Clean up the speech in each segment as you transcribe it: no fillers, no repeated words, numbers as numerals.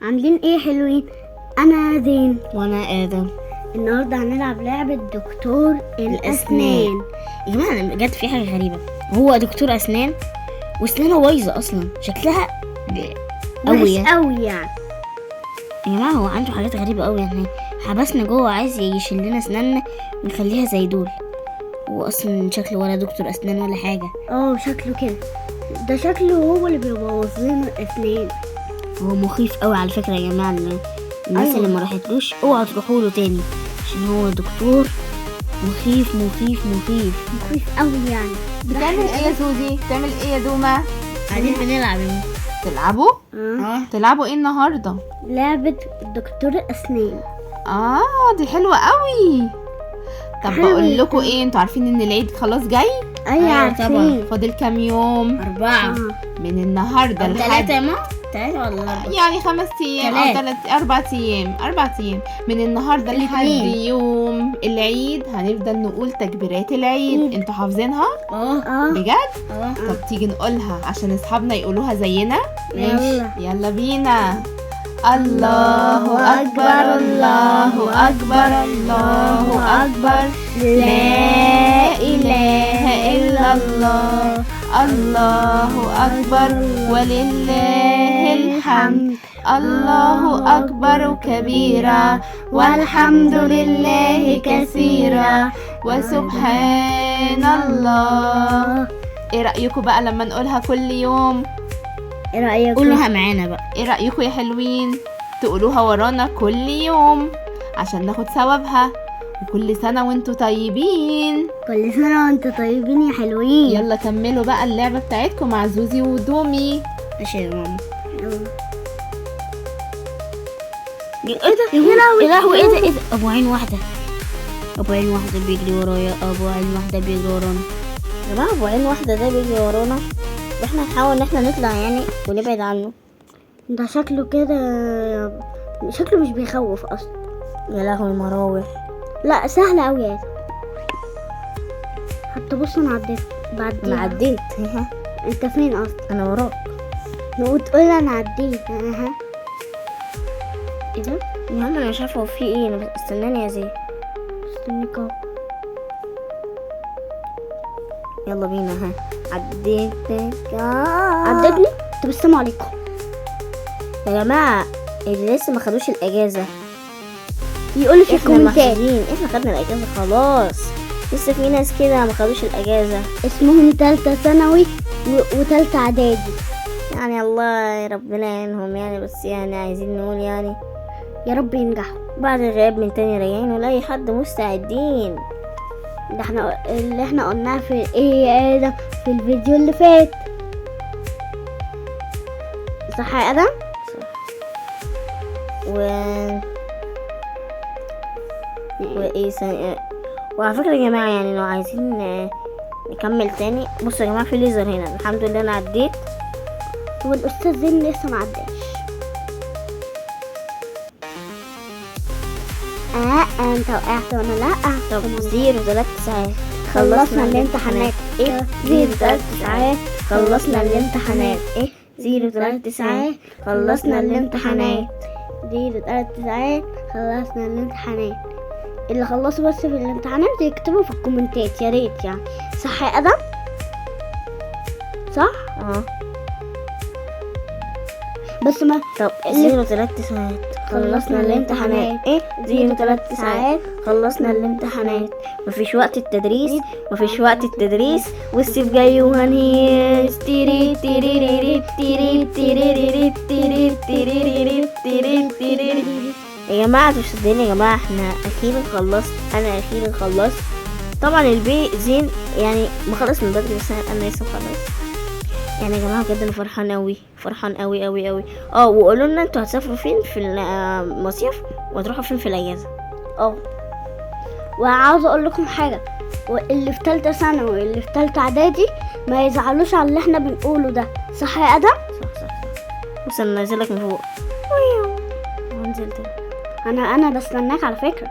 عاملين ايه حلوين؟ انا زين. وانا ادم. النهارده هنلعب لعبه دكتور الاسنان. يا جماعه انا بجد في حاجه غريبه، هو دكتور اسنان واسنانه بايظه اصلا، شكلها وحش قوي يعني. يا جماعه هو عنده حاجات غريبه قوي، يعني حبسنا جوه عايز يشيل لنا اسناننا ويخليها زي دول. هو اصلا شكله ولا دكتور اسنان ولا حاجه. شكله كده، ده شكله هو اللي بيبوظ لنا الاسنان. هو مخيف قوي على فكره يا جماعه. الناس اللي ما راحتلوش اوعوا تروحوا له تاني، عشان هو دكتور مخيف مخيف مخيف مخيف قوي يعني. بتعمل ايه يا سوزي؟ بتعمل ايه يا دوما؟ قاعدين بنلعب. تلعبوا؟ اه تلعبوا ايه النهارده؟ لعبه دكتور الاسنان. دي حلوه قوي. طب بقول لكم ايه، انتوا عارفين ان العيد خلاص جاي؟ ايوه عارفين. فاضل كام يوم؟ 4 من النهارده أو 3 يا ماما. 3 ولا 4؟ يعني 5 ايام او 4 ايام. 4 ايام من النهارده لحد يوم العيد هنفضل نقول تكبيرات العيد. انتوا حافظينها؟ بجد؟ طب تيجي نقولها عشان اصحابنا يقولوها زينا. يلا بينا. الله أكبر الله أكبر الله أكبر، لا إله إلا الله، الله أكبر ولله الحمد، الله أكبر كبيرا والحمد لله كثيرا وسبحان الله. إيه رأيكم بقى لما نقولها كل يوم؟ ايه رأيكم؟ قولوها معانا بقى. ايه رأيكم يا حلوين؟ تقولوها ورانا كل يوم عشان ناخد ثوابها. وكل سنة وانتوا طيبين. كل سنة وانتوا طيبين يا حلوين. يلا كملوا بقى اللعبة بتاعتكم مع زوزي ودومي. ماشي يا ماما. ايه ده؟ يا لهوي ايه ده؟ ابو عين واحدة بيجري ورايا. ابو عين واحدة بيجري ورانا. يا جماعة ابو عين واحدة ده بيجري ورانا، واحنا نحاول ان احنا نطلع يعني ونبعد عنه. ده شكله كده، شكله مش بيخوف اصلا. يا لهوي المراوح. لا سهلة اوي يعني. حتى بص انا انا عديت. انت فين اصلا؟ انا وراك. نقول تقول انا عديت. ايه ده؟ يا عم انا مش عارفه هو في ايه. انا استناني يا زين. استنيك اهو. يلا بينا. عديتني. طب السلام عليكم يا جماعه اللي لسه ما خدوش الاجازه يقولوا في الكومنتات. احنا خدنا الاجازه خلاص، لسه في ناس كده ما خدوش الاجازه. اسمهم تالتة ثانوي وتالتة اعدادي. يعني الله ربنا يعينهم يعني، بس يعني عايزين نقول يعني يا رب ينجحوا بعد الغياب من تاني راجعين ولا اي حد مستعدين. ده احنا اللي احنا قلناه في ايه يا ادم في الفيديو اللي فات، صح يا ادم؟ صح. وعلى فكرة يا جماعة يعني لو عايزين نكمل تاني، بصوا يا جماعة في ليزر هنا. الحمد لله انا عديت والاستاذ زين لسه ما عداش. انت وقعت وانا لا. طب 0 3 ساعات خلصنا الامتحانات. 0 3 ساعات خلصنا الامتحانات. 0 3 ساعات خلصنا الامتحانات. 0 3 ساعات خلصنا الامتحانات. اللي خلصوا بس في الامتحانات يكتبوا في الكومنتات يا ريت يعني. صح يا ادم؟ صح؟ بس ما طب 0 3 ساعات خلصنا الامتحانات. 0 3 ساعات خلصنا الامتحانات. مفيش وقت التدريس والصيف جاي وهنهيس. تيري تيري تيري تيري تيري تيري. يا جماعة تصدقين يا جماعة احنا اخيرا خلصت. انا اخيرا خلصت. طبعا البي زين يعني ما خلص من بدري، بس انا لسه مخلص. يعني يا جماعه بجد انا فرحان قوي قوي قوي. وقولوا لنا انتوا هتسافروا فين في المصيف وهتروحوا فين في الاجازه. وعاوزه اقول لكم حاجه، واللي في ثالثه ثانوي واللي في ثالثه اعدادي ما يزعلوش على اللي احنا بنقوله ده. صح يا ادم؟ صح. بص انا نازلك من فوق. ونزلت. انا بستناك على فكره.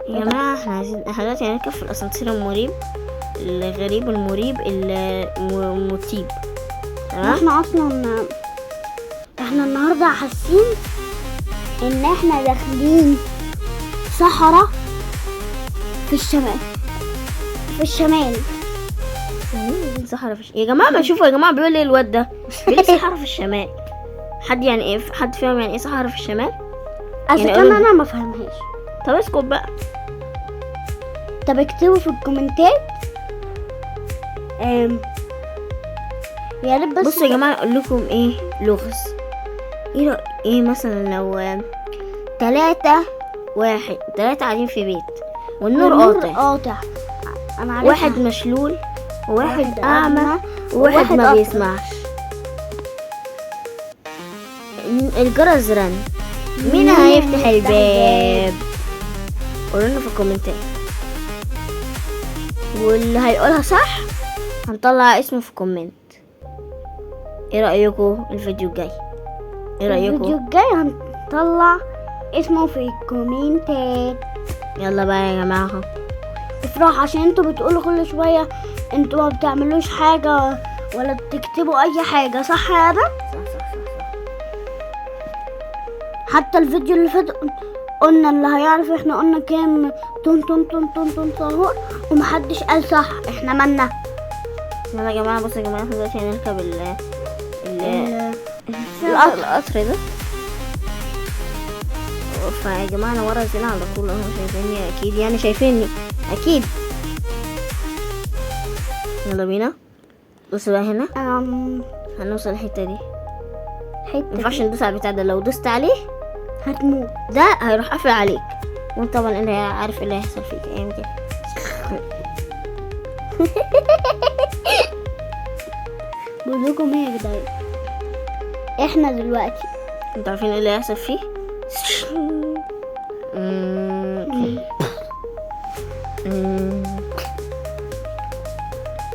يا جماعه احنا دلوقتي هنركب في الاسانسير المريب الغريب المريب المتيب. احنا اصلا كده حاسين ان احنا داخلين صحراء في الشمال. صحراء يا جماعه ما شوفوا يا جماعه بيقول ايه الواد ده، بيقول صحراء في الشمال. حد يعني ايه، حد فاهم يعني ايه صحراء في الشمال؟ اذا يعني كان انا ما فهمهاش. طب اسكت بقى. طب اكتبوا في الكومنتات. يا ريت بس. بصوا يا جماعه اقول لكم ايه لغز. ايه مثلا لو 3 قاعدين في بيت والنور قاطع. انا عارفها. واحد مشلول وواحد اعمى وواحد ما بيسمعش. الجرس رن، مين هيفتح الباب؟ قولوا لنا في الكومنتات، واللي هيقولها صح هنطلع اسمه في كومنت. ايه رأيكم الفيديو الجاي؟ ايه رأيكم؟ الفيديو الجاي هنطلع اسمه في الكومنتات. يلا بقى يا جماعة افرحوا، عشان انتوا بتقولوا كل شوية انتوا ما بتعملوش حاجة ولا بتكتبوا اي حاجة، صح يا ادم؟ صح. حتى الفيديو اللي فات قلنا اللي هيعرف احنا قلنا كام تون طهور ومحدش قال صح. احنا مالنا؟ يلا يا جماعة. بصوا يا جماعة احنا دلوقتي هنركب القطر ده. فيا جماعة انا ورا زينة على طول اهو، شايفيني اكيد، يعني شايفيني اكيد. يلا بينا. بصوا بقى هنا هنوصل الحتة دي. مينفعش ندوس على البتاع ده، لو دوست عليه هتموت. ده هيروح قافل عليك، وانت طبعا انت عارف ايه اللي هيحصل فيك ايام كده. بقول لكم ايه يا جدعان، احنا دلوقتي انتوا عارفين ايه اللي هيحصل فيه؟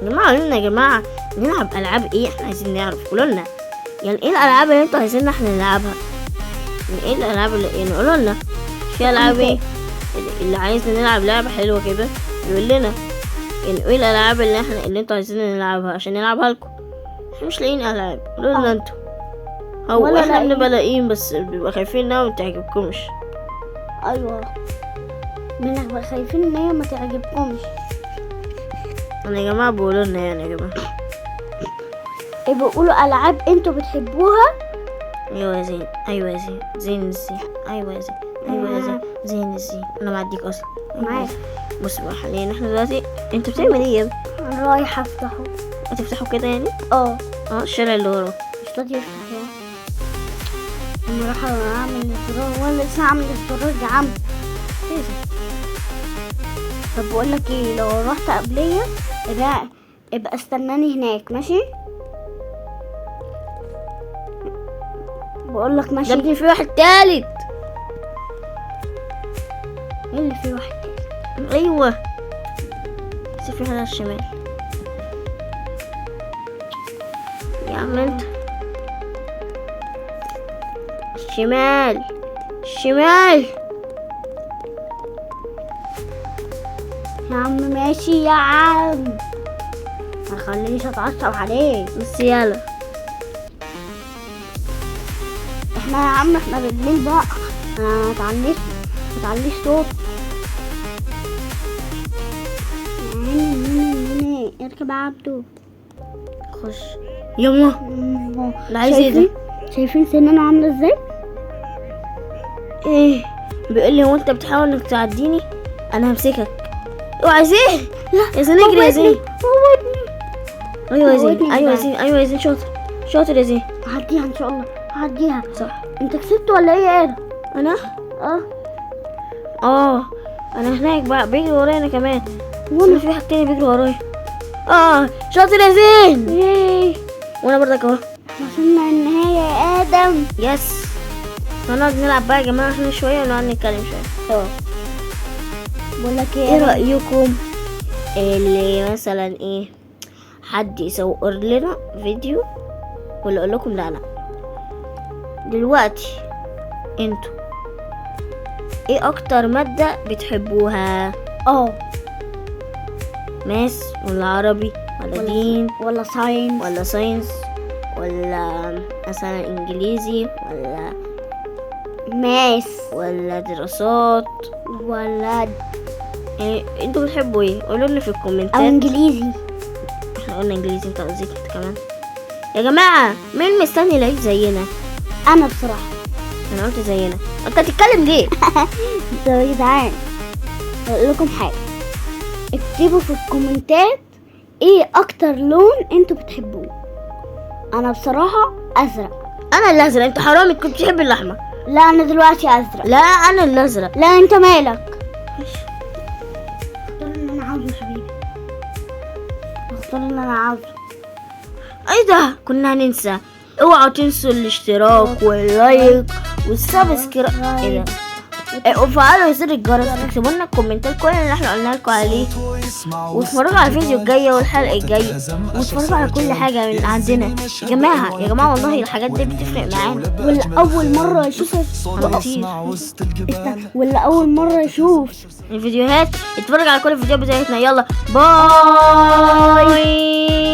يا جماعة قولوا لنا يا جماعة نلعب العاب ايه، احنا عايزين نعرف. قولوا لنا يعني ايه الالعاب اللي انتوا عايزين احنا نلعبها، يعني ايه الالعاب اللي يعني قولوا لنا في العاب ايه اللي عايزنا نلعب لعبة حلوة كده يقول لنا. يعني ايه الالعاب اللي انتوا عايزين نلعبها عشان نلعبها لكم. احنا مش لاقيين العاب، قولوا لنا انتوا. او احنا بنبقى لاقيين بس بنبقى خايفين انها ما تعجبكمش. ايوه بنبقى خايفين ان هي ما تعجبكمش. انا يا جماعة بقولوا لنا يعني يا جماعة بيقولوا العاب انتوا بتحبوها. ايوه يا زين، ايوه يا زين، زين الزين، ايوه يا زين، ايوه يا زين، زين الزين. انا معديك اصلا معاك. بص بقى حاليا احنا دلوقتي انت بتعمل ايه يا ابني؟ انا رايحه افتحه. هتفتحه كده يعني؟ الشارع اللي وراه مش راضي يفتح يعني. انا رايحه اعمل الزرار ولا لسه هعمل الزرار يا عم. طب بقول لك ايه، لو رحت قبليه ابقى استناني هناك ماشي. بقول لك ماشي. يا ابني في واحد تالت. ايه اللي في واحد تالت؟ ايوه بس في واحد على الشمال. يا عم انت الشمال يا عم ماشي يا عم، ما تخلينيش اتعصب عليك. بس يلا احنا يا عم احنا بالليل بقى، ما تعليش صوت. اركب عبده. خش يلا. لا عايز ايه ده؟ شايفين سنانه عامله ازاي؟ ايه بيقول لي هو انت بتحاول انك تعديني؟ انا همسكك. اوعى زين. لا يا زين اجري يا زين. ايوه يا زين، موتني ايوه يا بقى. زين، ايوه يا زين، شاطر يا زين. هعديها ان شاء الله، هعديها. صح. انت كسبت ولا ايه ايه؟ انا انا هناك بقى بيجري ورايا انا كمان. وانا في واحد تاني بيجري ورايا. شاطر يا زين. ايه وانا برضك اهو. وصلنا النهاية يا ادم. يس. هنقعد نلعب بقى يا جماعه احنا شويه ونقعد نتكلم شويه. بقول لك ايه رايكم اللي مثلا ايه حد يصور لنا فيديو ولا اقول لكم لا دلوقتي انتوا ايه اكتر مادة بتحبوها؟ ماس ولا عربي ولا دين ولا ساينس ولا ساينس ولا مثلا انجليزي ولا ماس ولا دراسات؟ ولا يعني انتوا بتحبوا ايه؟ قولوا لنا في الكومنتات. او انجليزي. احنا قلنا انجليزي، انت قصدك انت كمان. يا جماعه مين مستني العيد زينا؟ انا بصراحة. انا قلت زينا، انت تتكلم ليه؟ طب يا جدعان اقول لكم حاجة، اكتبوا في الكومنتات ايه اكتر لون انتوا بتحبوه. انا بصراحة ازرق. انا الازرق، انت حرامي كنت بتحب الاحمر. لا انا دلوقتي ازرق. لا انا الازرق. لا انت مالك؟ اختار اللي انا عاوزه يا حبيبي، اختار اللي انا عاوزه. ايه ده؟ كنا هننسى، اوعوا تنسوا الاشتراك واللايك والسبسكرايب. ايه ده؟ وفعلوا زر الجرس، اكتبوا لنا الكومنتات كل اللي احنا قلنا لكم عليه، واتفرجوا على الفيديو الجاي والحلقه الجايه، واتفرجوا على كل حاجه من عندنا. يا جماعه والله الحاجات دي بتفرق معانا. واللي اول مرة يشوف واللي اول مرة يشوف الفيديوهات اتفرج على كل الفيديوهات بتاعتنا. يلا باي.